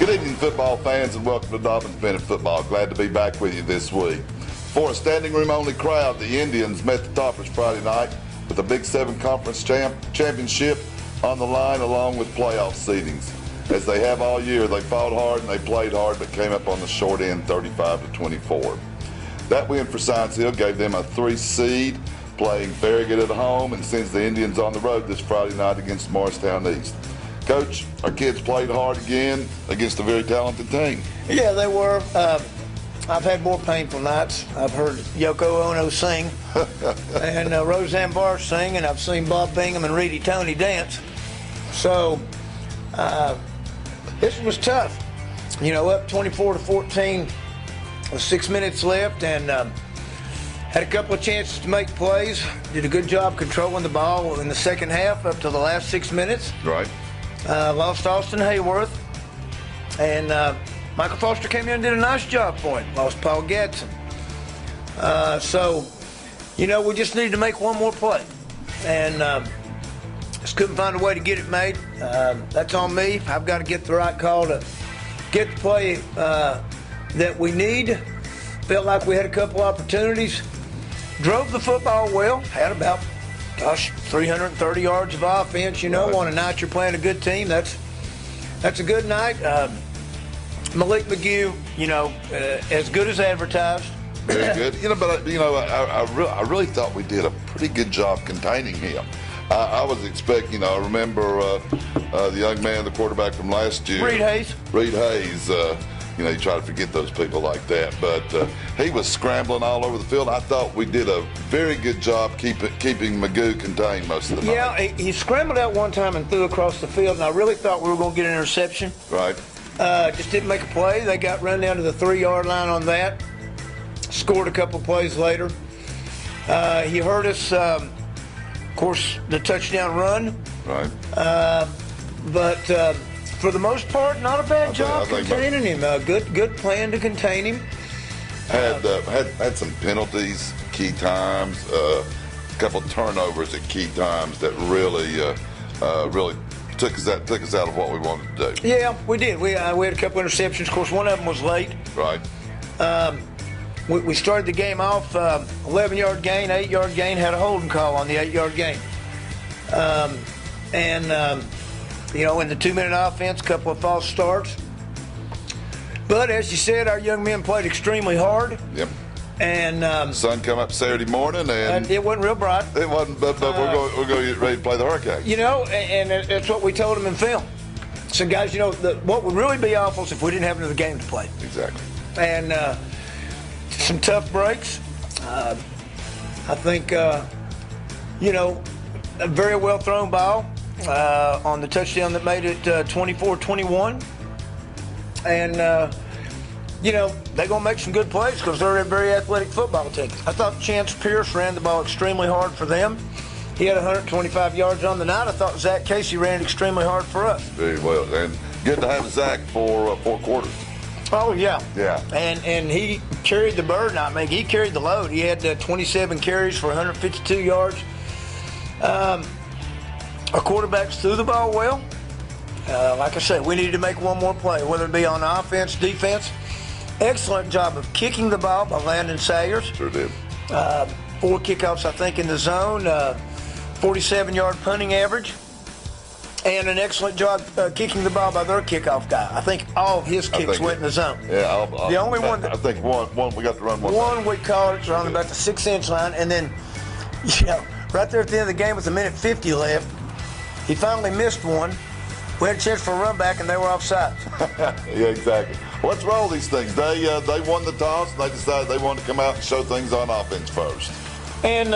Good evening, football fans, and welcome to Dolphins Minute Football. Glad to be back with you this week. For a standing room only crowd, the Indians met the Toppers Friday night with a Big Seven Conference championship on the line, along with playoff seedings. As they have all year, they fought hard and they played hard, but came up on the short end, 35-24. That win for Science Hill gave them a 3 seed, playing Farragut at home, and sends the Indians on the road this Friday night against Morristown East. Coach, our kids played hard again against a very talented team. Yeah, they were. I've had more painful nights. I've heard Yoko Ono sing and Roseanne Barr sing, and I've seen Bob Bingham and Reedy Tony dance. So this was tough. You know, up 24-14 with 6 minutes left, and had a couple of chances to make plays. Did a good job controlling the ball in the second half up to the last 6 minutes. Right. Lost Austin Hayworth, and Michael Foster came in and did a nice job for him. Lost Paul Gadsden. So, you know, we just needed to make one more play, and just couldn't find a way to get it made. That's on me. I've got to get the right call to get the play that we need. Felt like we had a couple opportunities. Drove the football well. Had about 330 yards of offense. You know, right. On a night you're playing a good team, that's a good night. Malik McGew, you know, as good as advertised. Very good. You know, but I really thought we did a pretty good job containing him. I was expecting. I remember the young man, the quarterback from last year, Reed Hayes. Reed Hayes. You know, you try to forget those people like that, but he was scrambling all over the field. I thought we did a very good job keeping Magoo contained most of the night. Yeah, he scrambled out one time and threw across the field, and I really thought we were going to get an interception. Right. Just didn't make a play. They got run down to the 3-yard line on that. Scored a couple plays later. He hurt us, of course, the touchdown run. Right. But for the most part, not a bad job containing him. Good plan to contain him. Had some penalties key times, a couple turnovers at key times that really took us out of what we wanted to do. Yeah, we did. We had a couple interceptions. Of course, one of them was late. Right. We started the game off 11-yard gain, 8-yard gain, had a holding call on the 8-yard gain. You know, in the 2-minute offense, a couple of false starts. But as you said, our young men played extremely hard. Yep. And sun come up Saturday morning, and it wasn't real bright. It wasn't, but we're going to get ready to play the Hurricanes. You know, and that's what we told them in film. So, guys, you know, what would really be awful is if we didn't have another game to play. Exactly. And some tough breaks. I think, you know, a very well thrown ball on the touchdown that made it 24-21. And, you know, they're going to make some good plays because they're a very athletic football team. I thought Chance Pierce ran the ball extremely hard for them. He had 125 yards on the night. I thought Zach Casey ran extremely hard for us. Very well. And good to have Zach for 4 quarters. Oh, yeah. Yeah. And he carried the burden. I mean, he carried the load. He had 27 carries for 152 yards. Our quarterbacks threw the ball well. Like I said, we needed to make one more play, whether it be on offense, defense. Excellent job of kicking the ball by Landon Sayers. Sure did. 4 kickoffs, I think, in the zone. 47-yard punting average. And an excellent job kicking the ball by their kickoff guy. I think all of his kicks went in the zone. Yeah, the only one I think one we got to run one. One we called it around about the 6-inch line, and then, you know, right there at the end of the game with 1:50 left, he finally missed one. We had a chance for a run back, and they were offside. Yeah, exactly. What's wrong with these things? They won the toss, and they decided they wanted to come out and show things on offense first. And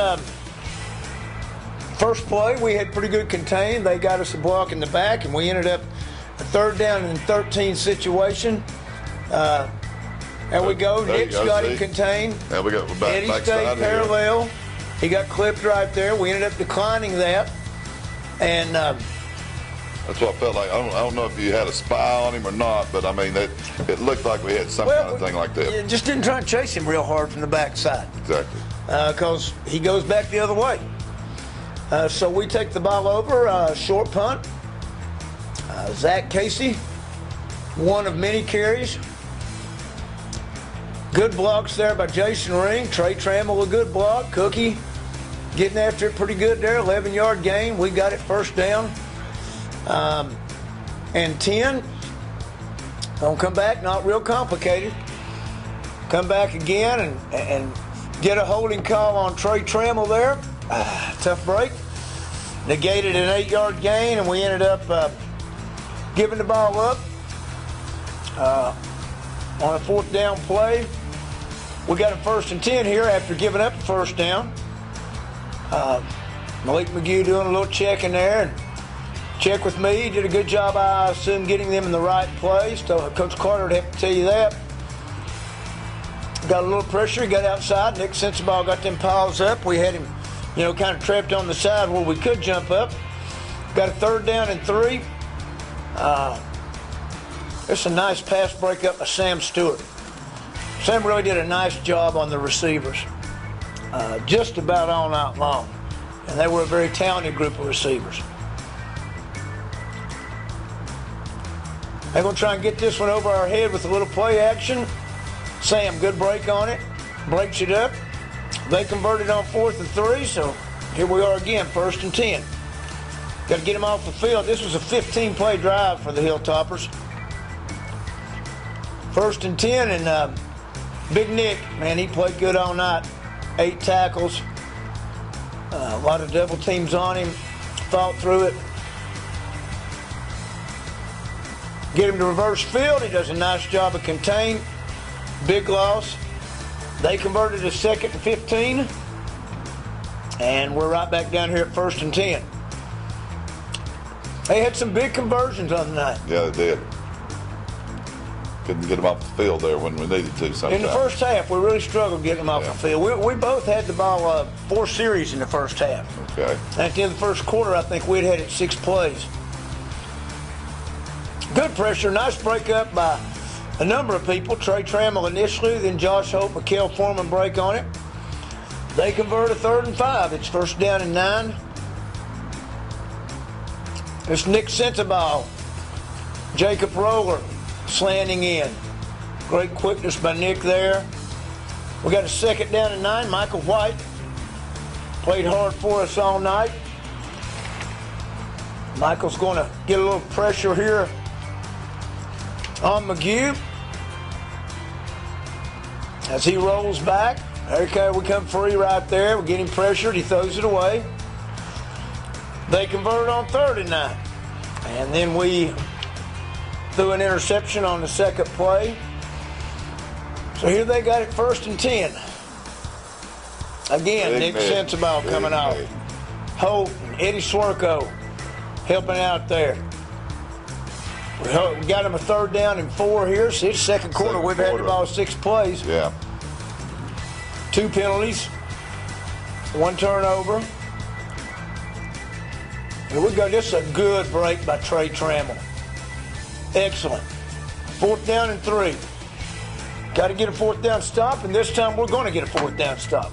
first play, we had pretty good contain. They got us a block in the back, and we ended up a 3rd down and 13 situation. There we go. Nick's got him contained. There we go. We're back. Eddie stayed parallel. He got clipped right there. We ended up declining that. And that's what I felt like. I don't know if you had a spy on him or not, but I mean, it looked like we had some kind of thing like that. Just didn't try and chase him real hard from the backside. Exactly. Because he goes back the other way. So we take the ball over, short punt. Zach Casey one of many carries. Good blocks there by Jason Ring. Trey Trammell, a good block. Cookie getting after it pretty good there. 11-yard gain. We got it first down. And 10. Gonna come back, not real complicated. Come back again and get a holding call on Trey Trammell there. Tough break. Negated an 8-yard gain, and we ended up giving the ball up on a 4th down play. We got a 1st and 10 here after giving up the 1st down. Malik McGee doing a little checking there, and check with me. He did a good job, I assume, getting them in the right place. So Coach Carter would have to tell you that. Got a little pressure. He got outside. Nick Sensabaugh got them piles up. We had him, kind of trapped on the side where we could jump up. Got a 3rd down and 3. It's a nice pass breakup by Sam Stewart. Sam really did a nice job on the receivers, just about all night long. And they were a very talented group of receivers. They're going to try and get this one over our head with a little play action. Sam, good break on it. Breaks it up. They converted on 4th and 3, so here we are again, 1st and 10. Got to get them off the field. This was a 15-play drive for the Hilltoppers. 1st and 10, and Big Nick, man, he played good all night. 8 tackles. A lot of double teams on him. Fought through it. Get him to reverse field. He does a nice job of contain. Big loss. They converted to 2nd and 15. And we're right back down here at 1st and 10. They had some big conversions on the night. Yeah, they did. Couldn't get them off the field there when we needed to sometimes. In the first half, we really struggled getting them off the field. We both had the ball 4 series in the first half. Okay. And at the end of the first quarter, I think we'd had it 6 plays. Good pressure, nice break up by a number of people. Trey Trammell initially, then Josh Hope, Mikael Foreman break on it. They convert a 3rd and 5. It's 1st down and 9. It's Nick Sensabaugh. Jacob Roller slanting in. Great quickness by Nick there. We got a 2nd down and 9. Michael White played hard for us all night. Michael's going to get a little pressure here on McGee as he rolls back. Okay, we come free right there. We get him pressured. He throws it away. They convert on 3rd and 9. And then we threw an interception on the 2nd play. So here they got it 1st and 10. Again, Nick Sensabaugh coming off. Holt and Eddie Swerko helping out there. We got him a 3rd down and 4 here. So it's 2nd quarter. We've had the ball 6 plays. Yeah. 2 penalties. 1 turnover. Here we go. This is a good break by Trey Trammell. Excellent. 4th down and 3. Got to get a 4th down stop, and this time we're going to get a 4th down stop.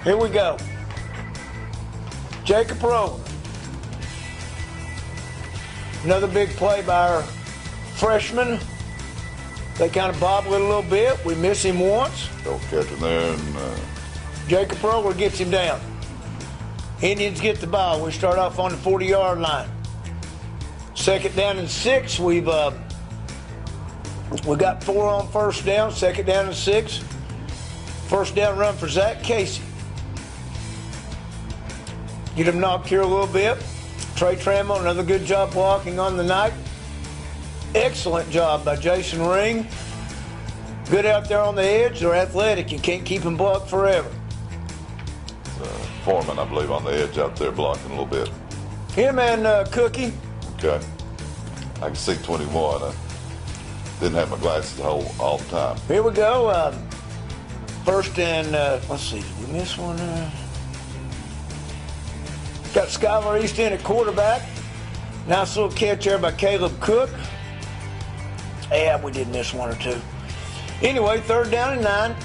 Here we go. Jacob Rowe. Another big play by our freshman. They kind of bobble it a little bit. We miss him once. Don't catch him there. And, Jacob Roller gets him down. Indians get the ball. We start off on the 40-yard line. 2nd down and 6. We got 4 on 1st down. 2nd down and 6. 1st down run for Zach Casey. Get him knocked here a little bit. Trey Trammell, another good job blocking on the night. Excellent job by Jason Ring. Good out there on the edge. They're athletic. You can't keep them blocked forever. Foreman, I believe, on the edge out there blocking a little bit. Him and Cookie. Okay. I can see 21. I didn't have my glasses all the time. Here we go. 1st and, let's see, did we miss one? Got Skylar East in at quarterback. Nice little catch there by Caleb Cook. Yeah, we did miss 1 or 2. Anyway, 3rd down and 9.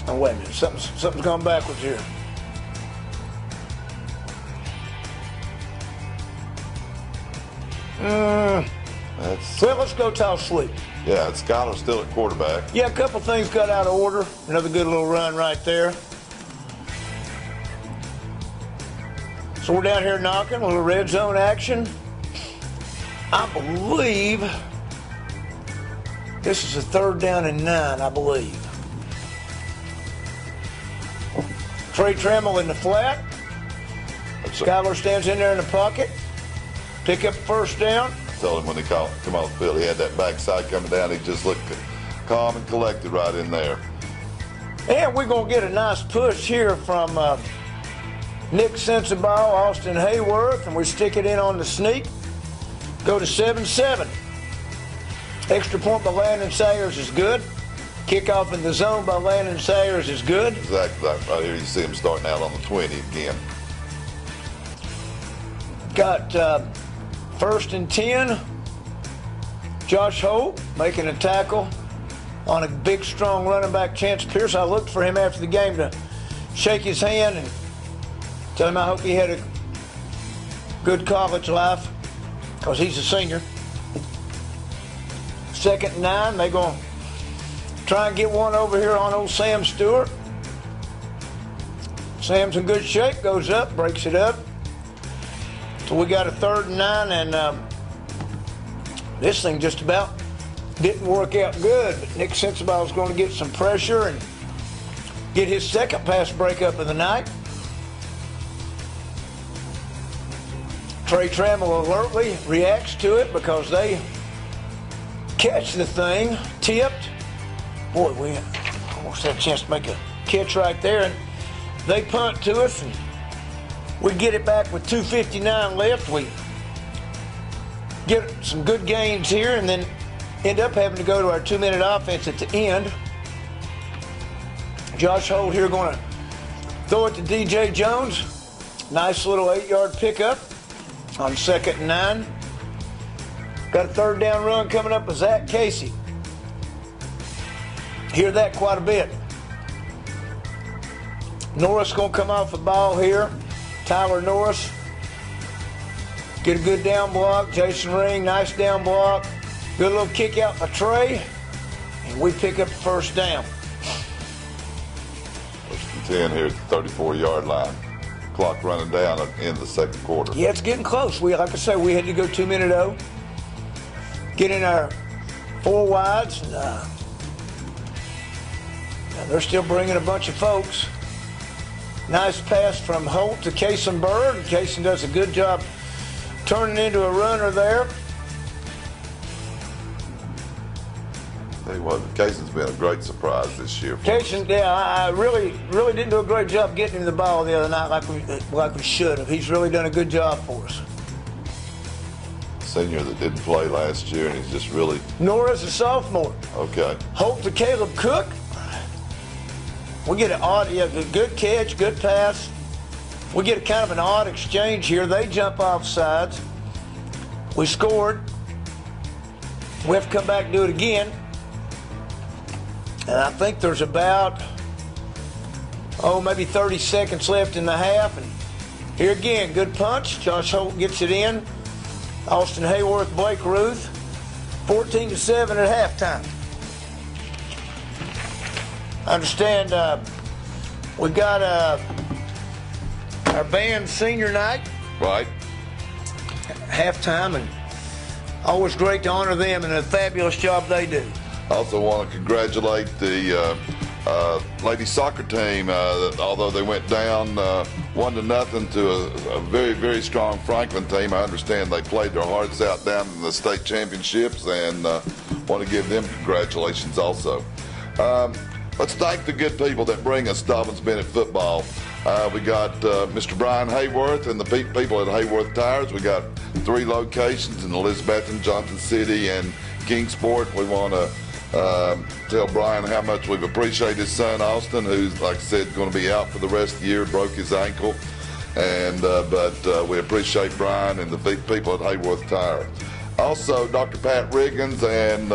Oh, wait a minute. Something's gone backwards here. Well, let's go tall sweep. Yeah, it's Skyler still at quarterback. Yeah, a couple things got out of order. Another good little run right there. So we're down here knocking, a little red zone action. I believe this is a 3rd down and 9, I believe. Trey Trammell in the flat. Skyler stands in there in the pocket. Pick up 1st down. Tell him when he come off the field, he had that backside coming down. He just looked calm and collected right in there. And we're going to get a nice push here from Nick Sensabaugh, Austin Hayworth, and we stick it in on the sneak. Go to 7-7. Extra point by Landon Sayers is good. Kickoff in the zone by Landon Sayers is good. Exactly. Right here you see him starting out on the 20 again. Got 1st and 10. Josh Holt making a tackle on a big, strong running back, Chance Pierce. I looked for him after the game to shake his hand and tell him I hope he had a good college life, because he's a senior. 2nd and 9. They're going to try and get one over here on old Sam Stewart. Sam's in good shape, goes up, breaks it up. So we got a 3rd and 9, and this thing just about didn't work out good. But Nick Sensabaugh is going to get some pressure and get his 2nd pass breakup of the night. Trey Trammell alertly reacts to it because they catch the thing, tipped. Boy, we almost had a chance to make a catch right there, and they punt to us, and we get it back with 2:59 left. We get some good gains here and then end up having to go to our 2-minute offense at the end. Josh Holt here going to throw it to DJ Jones. Nice little 8-yard pickup on 2nd and 9. Got a 3rd down run coming up with Zach Casey. Hear that quite a bit. Norris going to come off the ball here. Tyler Norris. Get a good down block. Jason Ring, nice down block. Good little kick out by Trey. And we pick up the 1st down. 1st and 10 here at the 34-yard line. Clock running down in the 2nd quarter. Yeah, it's getting close. Like I say, we had to go 2-minute-0. Get in our 4 wides. And, they're still bringing a bunch of folks. Nice pass from Holt to Kason Bird. And Kason does a good job turning into a runner there. Tell you what, Kason's been a great surprise this year. Kason, yeah, I really didn't do a great job getting him the ball the other night like we should have. He's really done a good job for us. Senior that didn't play last year, and he's just really... Norris, a sophomore. Okay. Holt to Caleb Cook. We get an odd, good catch, good pass. We get a kind of an odd exchange here. They jump off sides. We scored. We have to come back and do it again. And I think there's about, maybe 30 seconds left in the half. And here again, good punch. Josh Holt gets it in. Austin Hayworth, Blake Ruth. 14-7 at halftime. I understand we got our band senior night. Right. Halftime, and always great to honor them and a fabulous job they do. I also want to congratulate the ladies soccer team. Although they went down 1-0 to a very, very strong Franklin team, I understand they played their hearts out down in the state championships, and want to give them congratulations also. Let's thank the good people that bring us Dobyns Bennett football. We got Mr. Brian Hayworth and the people at Hayworth Tires. We got 3 locations in Elizabethton, Johnson City, and Kingsport. We want to tell Brian how much we've appreciated his son Austin, who's, like I said, going to be out for the rest of the year, broke his ankle. And but we appreciate Brian and the people at Hayworth Tire. Also, Dr. Pat Riggins and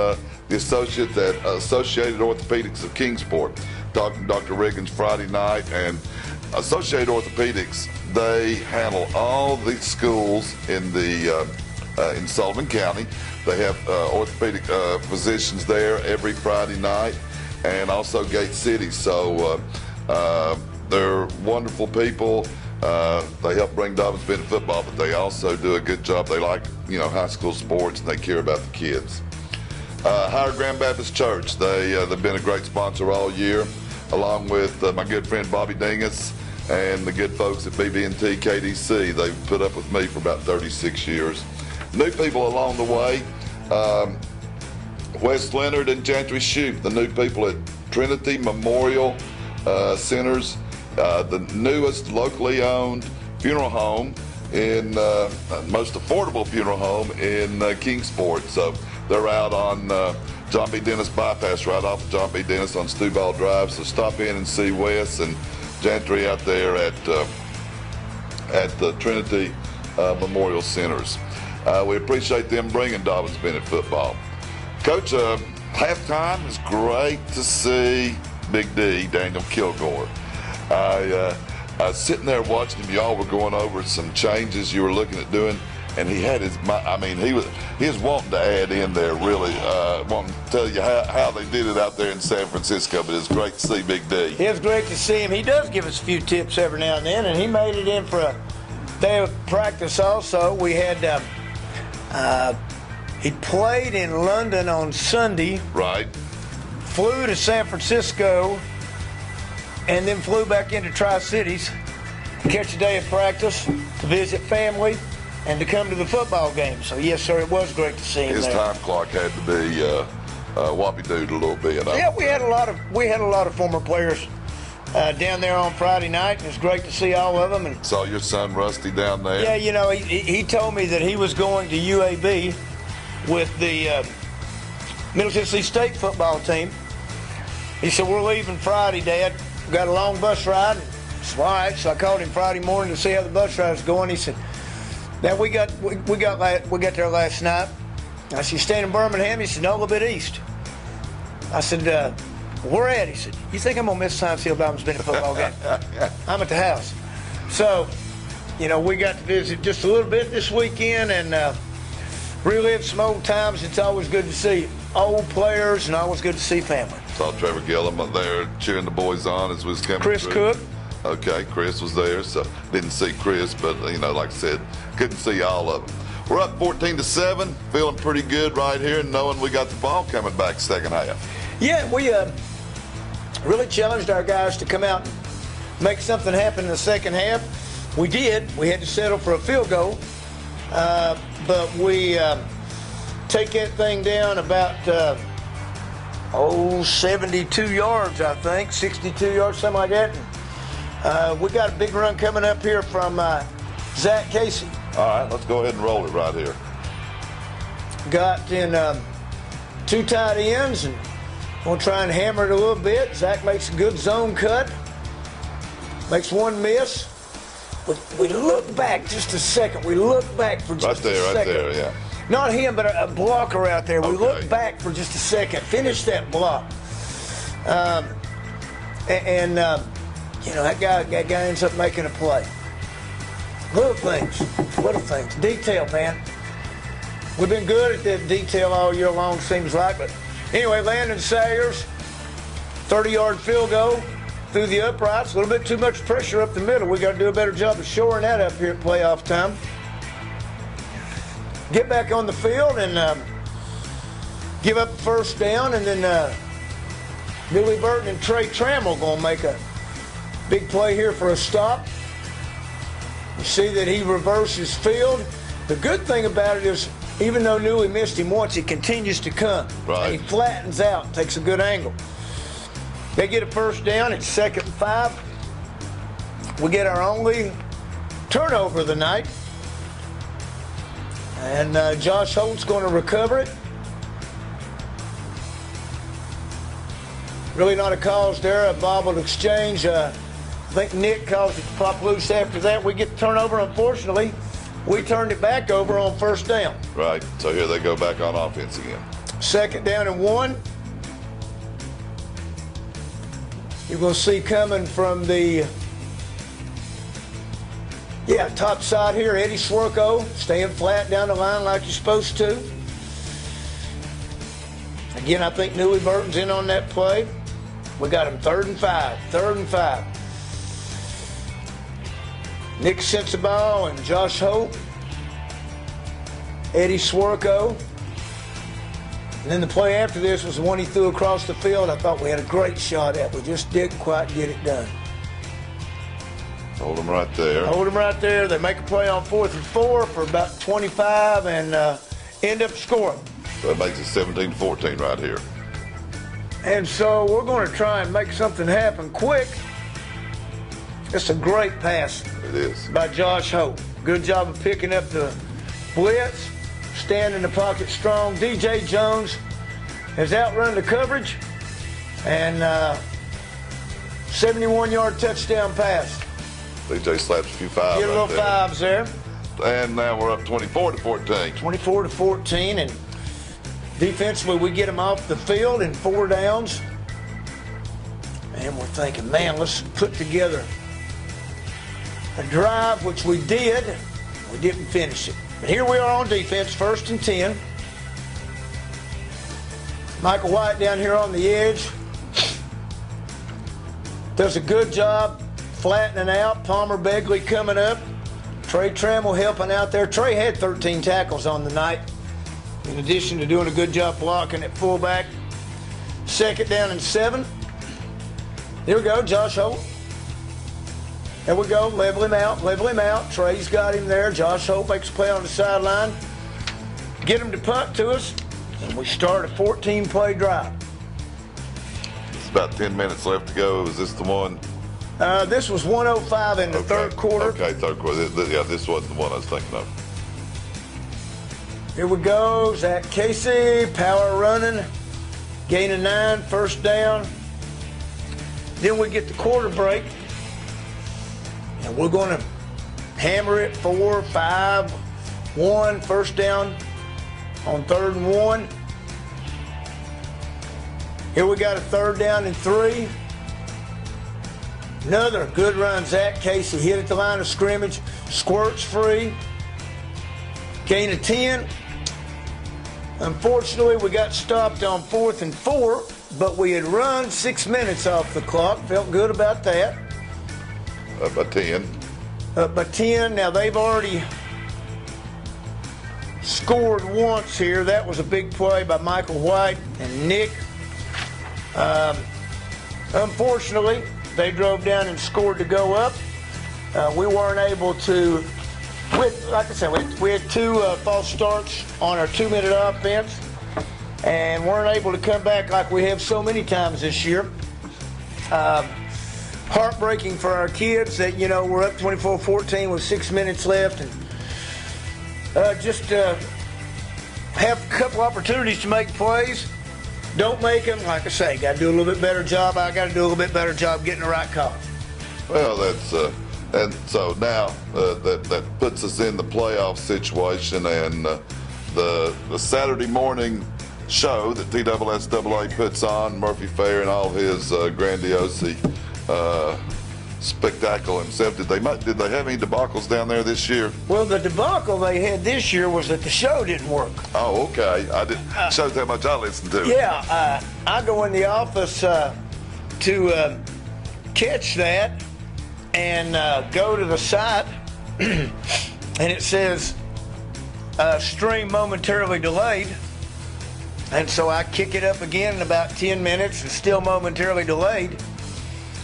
the associates at Associated Orthopedics of Kingsport. Talking to Dr. Riggins Friday night, and Associated Orthopedics, they handle all the schools in the in Sullivan County. They have orthopedic physicians there every Friday night, and also Gate City. So they're wonderful people. They help bring Dobyns Bennett football, but they also do a good job. They like, high school sports, and they care about the kids. Howard Grand Baptist Church, they've been a great sponsor all year, along with my good friend Bobby Dingus and the good folks at BB&T KDC. They've put up with me for about 36 years. New people along the way, Wes Leonard and Chantry Shoup, the new people at Trinity Memorial Centers, the newest locally owned funeral home in most affordable funeral home in Kingsport. So they're out on John B. Dennis bypass, right off of John B. Dennis on Stewball Drive. So stop in and see Wes and Chantry out there at the Trinity Memorial Centers. We appreciate them bringing Dobyns Bennett football. Coach, halftime, it's great to see Big D, Daniel Kilgore. I was sitting there watching him. Y'all were going over some changes you were looking at doing, and he had his. He was wanting to add in there, really wanting to tell you how they did it out there in San Francisco. But it's great to see Big D. It was great to see him. He does give us a few tips every now and then, and he made it in for a day of practice. Also, we had he played in London on Sunday. Right. Flew to San Francisco, and then flew back into Tri-Cities to catch a day of practice, to visit family, and to come to the football game. So yes, sir, it was great to see him His there. time clock had to be whoppy-dood a little bit. Yeah, we had a lot of former players down there on Friday night, and it was great to see all of them. And saw your son Rusty down there. yeah, he told me that he was going to UAB with the Middle Tennessee State football team. He said, "We're leaving Friday, Dad. We got a long bus ride." I said, "All right." So I called him Friday morning to see how the bus ride was going. He said, "Now we got there last night." I said, "You staying in Birmingham?" He said, "No, a little bit east." I said, "Where at?" He said, "You think I'm gonna miss Science Hill Dobyns Bennett football game?" I'm at the house. So, we got to visit just a little bit this weekend and relive some old times. It's always good to see old players and always good to see family. Saw Trevor Gillum up there cheering the boys on as we was coming Chris through. Cook. Okay, Chris was there, so didn't see Chris, but like I said, couldn't see all of them. We're up 14-7, feeling pretty good right here, knowing we got the ball coming back second half. Yeah, we really challenged our guys to come out and make something happen in the second half. We did. We had to settle for a field goal, but we take that thing down about 72 yards, I think, 62 yards, something like that. And, we got a big run coming up here from Zach Casey. All right, let's go ahead and roll it right here. Got in two tight ends, and we'll try and hammer it a little bit. Zach makes a good zone cut, makes one miss. We look back just a second. We look back for just a second. Right there, yeah. Not him, but a blocker out there. We Okay. look back for just a second, finish that block. That guy ends up making a play. Little things. Detail, man. We've been good at that detail all year long, seems like. But anyway, Landon Sayers, 30-yard field goal through the uprights. A little bit too much pressure up the middle. We got to do a better job of shoring that up here at playoff time. Get back on the field and give up a first down, and then Billy Burton and Trey Trammell going to make a big play here for a stop. You see that he reverses field. The good thing about it is, even though Newey missed him once, he continues to come. Right. And he flattens out, takes a good angle. They get a first down. It's 2nd and 5. We get our only turnover of the night. And Josh Holt's going to recover it. Really not a cause there, a bobbled exchange. I think Nick caused it to pop loose after that. We get the turnover, unfortunately. We turned it back over on first down. Right, so here they go back on offense again. 2nd down and 1. You're going to see coming from the Yeah, top side here, Eddie Swerko, staying flat down the line like you're supposed to. Again, I think Newey Burton's in on that play. We got him 3rd and 5. 3rd and 5. Nick Sensabaugh and Josh Hope. Eddie Swerko. And then the play after this was the one he threw across the field. I thought we had a great shot at. We just didn't quite get it done. Hold him right there. Hold him right there. They make a play on 4th and 4 for about 25 and end up scoring. So that makes it 17-14 right here. And so we're going to try and make something happen quick. It's a great pass. It is. By Josh Hope. Good job of picking up the blitz, stand in the pocket strong. DJ Jones has outrun the coverage, and 71-yard touchdown pass. DJ slaps a few fives. Get a little fives there. And now we're up 24-14. 24-14, and defensively we get them off the field in 4 downs. And we're thinking, man, let's put together a drive, which we did. We didn't finish it. But here we are on defense, 1st and 10. Michael White down here on the edge does a good job flattening out. Palmer Begley coming up. Trey Trammell helping out there. Trey had 13 tackles on the night, in addition to doing a good job blocking at fullback. 2nd down and 7. Here we go, Josh Hope. There we go, level him out. Trey's got him there. Josh Hope makes a play on the sideline. Get him to punt to us, and we start a 14-play drive. It's about 10 minutes left to go. Was this the one? This was 1:05 in the 3rd quarter. Okay, 3rd quarter. Yeah, this wasn't the one I was thinking of. Here we go, Zach Casey, power running, gain of 9, 1st down. Then we get the quarter break. And we're going to hammer it 4, 5, 1, 1st down on 3rd and 1. Here we got a 3rd down and 3. Another good run, Zach Casey hit at the line of scrimmage, squirts free, gain of 10. Unfortunately, we got stopped on 4th and 4, but we had run 6 minutes off the clock. Felt good about that. Up by 10. Up by 10. Now they've already scored once here. That was a big play by Michael White and Nick. Unfortunately, they drove down and scored to go up. We weren't able to, like I said, we had 2 false starts on our 2-minute offense and weren't able to come back like we have so many times this year. Heartbreaking for our kids that, we're up 24-14 with 6 minutes left, and just have a couple opportunities to make plays. Don't make them. Like I say, got to do a little bit better job. I got to do a little bit better job getting the right call. Well, that's and so now that puts us in the playoff situation, and the Saturday morning show that TSSAA puts on, Murphy Fair and all his grandiose spectacle himself. Did they have any debacles down there this year? Well, the debacle they had this year was that the show didn't work. Oh, okay. Shows how much I listen to. Yeah, I go in the office to catch that and go to the site, and it says stream momentarily delayed. And so I kick it up again in about 10 minutes and still momentarily delayed.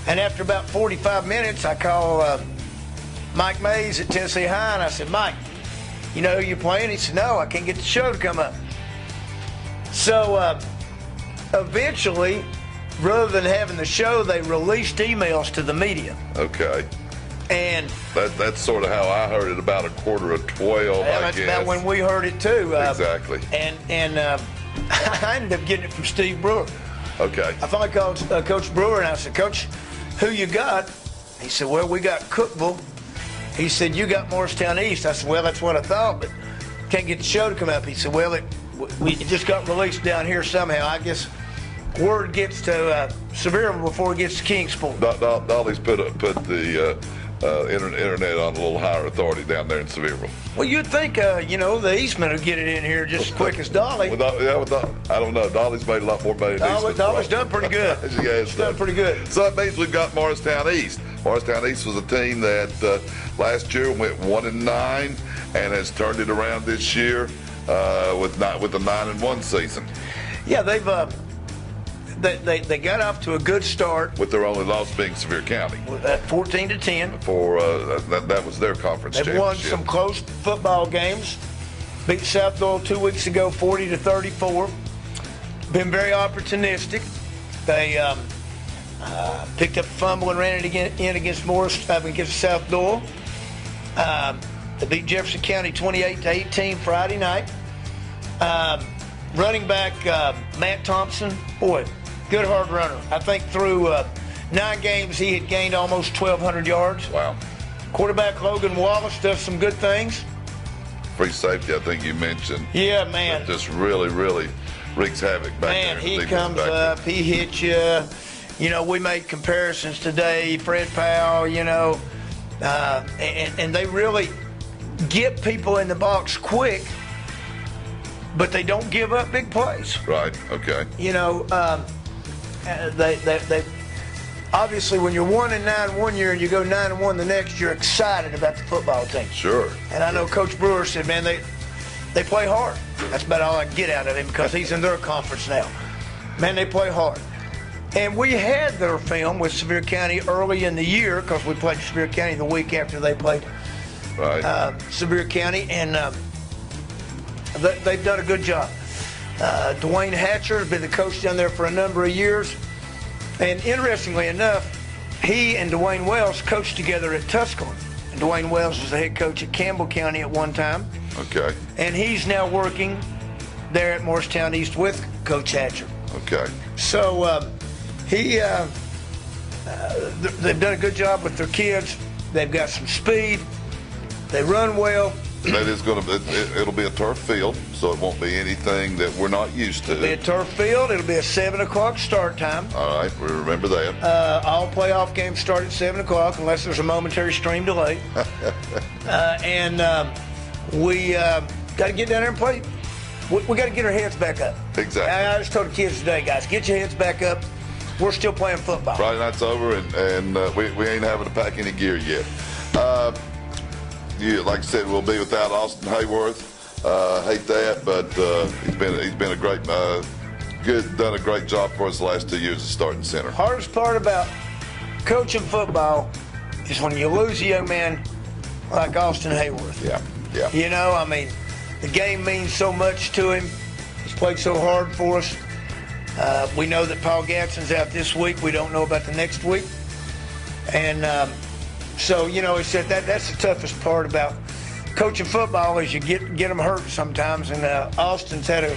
And after about 45 minutes, I call Mike Mays at Tennessee High, and I said, Mike, you know who you're playing? He said, no, I can't get the show to come up. So eventually, rather than having the show, they released emails to the media. Okay. And that's sort of how I heard it, about 11:45, that's about when we heard it too. Exactly. And I ended up getting it from Steve Brewer. Okay. I finally called Coach Brewer, and I said, Coach, who you got? He said, well, we got Cookville. He said, you got Morristown East. I said, well, that's what I thought, but can't get the show to come up. He said, well, it just got released down here somehow. I guess word gets to Sevierville before it gets to Kingsport. Dolly's put the internet on a little higher authority down there in Sevierville. Well, you'd think, the Eastman would get it in here just as quick as Dolly. I don't know. Dolly's made a lot more money than Eastman. Dolly's done pretty good. She's done pretty good. So that means we've got Morristown East. Morristown East was a team that last year went 1-9 and has turned it around this year with a 9-1 season. Yeah, they got off to a good start. With their only loss being Sevier County. At 14-10. That was their conference They've championship. won some close football games. Beat South Doyle 2 weeks ago, 40-34. Been very opportunistic. They picked up a fumble and ran it in against against South Doyle. They beat Jefferson County 28-18 Friday night. Running back Matt Thompson, boy, good hard runner. I think through 9 games he had gained almost 1,200 yards. Wow. Quarterback Logan Wallace does some good things. Free safety, I think you mentioned. Yeah, man. Just really, really wreaks havoc back there. Man, he comes up, he hits you. We made comparisons today, Fred Powell, and they really get people in the box quick, but they don't give up big plays. Right, okay. They obviously, when you're 1-9 one year and you go 9-1 the next, you're excited about the football team. Sure. And I know Coach Brewer said, man, they play hard. That's about all I can get out of him because he's in their conference now. Man, they play hard. And we had their film with Sevier County early in the year because we played Sevier County the week after they played Sevier County, and they've done a good job. Dwayne Hatcher has been the coach down there for a number of years. And interestingly enough, he and Dwayne Wells coached together at Tusculum. And Dwayne Wells was the head coach at Campbell County at one time. Okay. And he's now working there at Morristown East with Coach Hatcher. Okay. So they've done a good job with their kids. They've got some speed. They run well. That is it'll be a turf field, so it won't be anything that we're not used to. It'll be a turf field. It'll be a 7 o'clock start time. All right, we remember that. All playoff games start at 7 o'clock unless there's a momentary stream delay. We got to get down there and play. We got to get our heads back up. Exactly. I just told the kids today, guys, get your heads back up. We're still playing football. Friday night's over, and we ain't having to pack any gear yet. Like I said, we'll be without Austin Hayworth. Hate that, but he's been a great, done a great job for us the last 2 years as starting center. Hardest part about coaching football is when you lose a young man like Austin Hayworth. Yeah. The game means so much to him. He's played so hard for us. We know that Paul Gadsden's out this week. We don't know about the next week. And so, he said that's the toughest part about coaching football is you get them hurt sometimes. And Austin's had a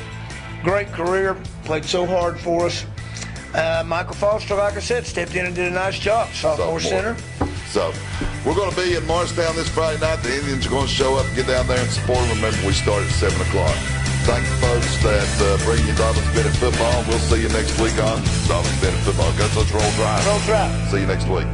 great career, played so hard for us. Michael Foster, like I said, stepped in and did a nice job, sophomore center. So we're going to be in Morristown this Friday night. The Indians are going to show up and get down there and support them. Remember, we start at 7 o'clock. Thank you, folks, that bring you Dobbins Bennett football. We'll see you next week on Dobbins Bennett football. Let's roll Drive. Roll Drive. See you next week.